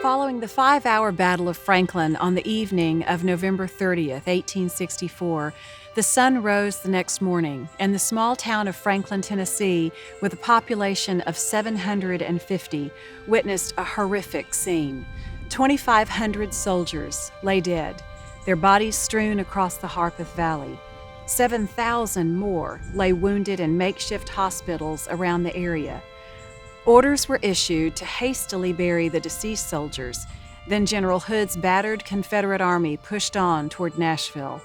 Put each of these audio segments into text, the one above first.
Following the 5-hour Battle of Franklin on the evening of November 30th, 1864, the sun rose the next morning, and the small town of Franklin, Tennessee, with a population of 750, witnessed a horrific scene. 2,500 soldiers lay dead, their bodies strewn across the Harpeth Valley. 7,000 more lay wounded in makeshift hospitals around the area. Orders were issued to hastily bury the deceased soldiers. Then General Hood's battered Confederate army pushed on toward Nashville.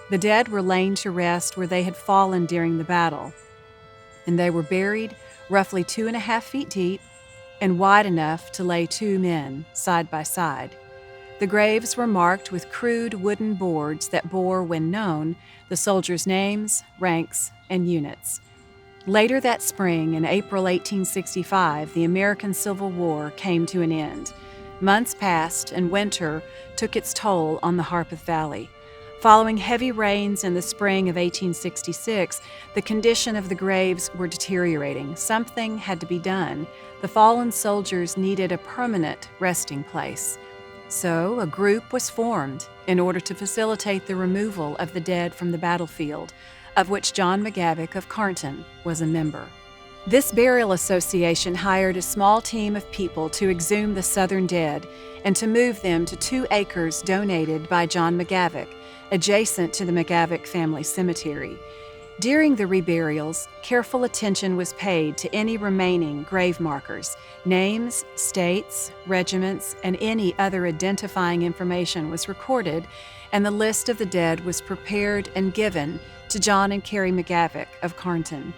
The dead were laid to rest where they had fallen during the battle, and they were buried roughly 2.5 feet deep and wide enough to lay 2 men side by side. The graves were marked with crude wooden boards that bore, when known, the soldiers' names, ranks, and units. Later that spring, in April 1865, the American Civil War came to an end. Months passed, and winter took its toll on the Harpeth Valley. Following heavy rains in the spring of 1866, the condition of the graves were deteriorating. Something had to be done. The fallen soldiers needed a permanent resting place. So a group was formed in order to facilitate the removal of the dead from the battlefield, of which John McGavock of Carnton was a member. This burial association hired a small team of people to exhume the Southern dead and to move them to 2 acres donated by John McGavock, adjacent to the McGavock family cemetery. During the reburials, careful attention was paid to any remaining grave markers. Names, states, regiments, and any other identifying information was recorded, and the list of the dead was prepared and given to John and Carrie McGavock of Carnton.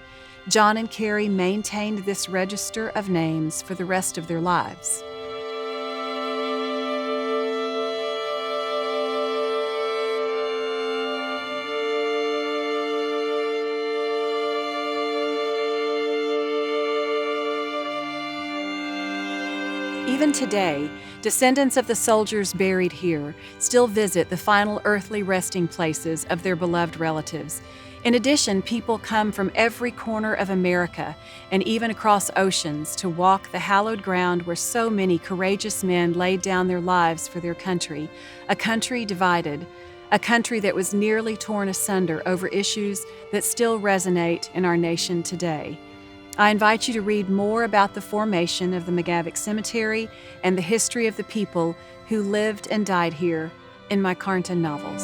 John and Carrie maintained this register of names for the rest of their lives. Even today, descendants of the soldiers buried here still visit the final earthly resting places of their beloved relatives. In addition, people come from every corner of America and even across oceans to walk the hallowed ground where so many courageous men laid down their lives for their country, a country divided, a country that was nearly torn asunder over issues that still resonate in our nation today. I invite you to read more about the formation of the McGavock Cemetery and the history of the people who lived and died here in my Carnton novels.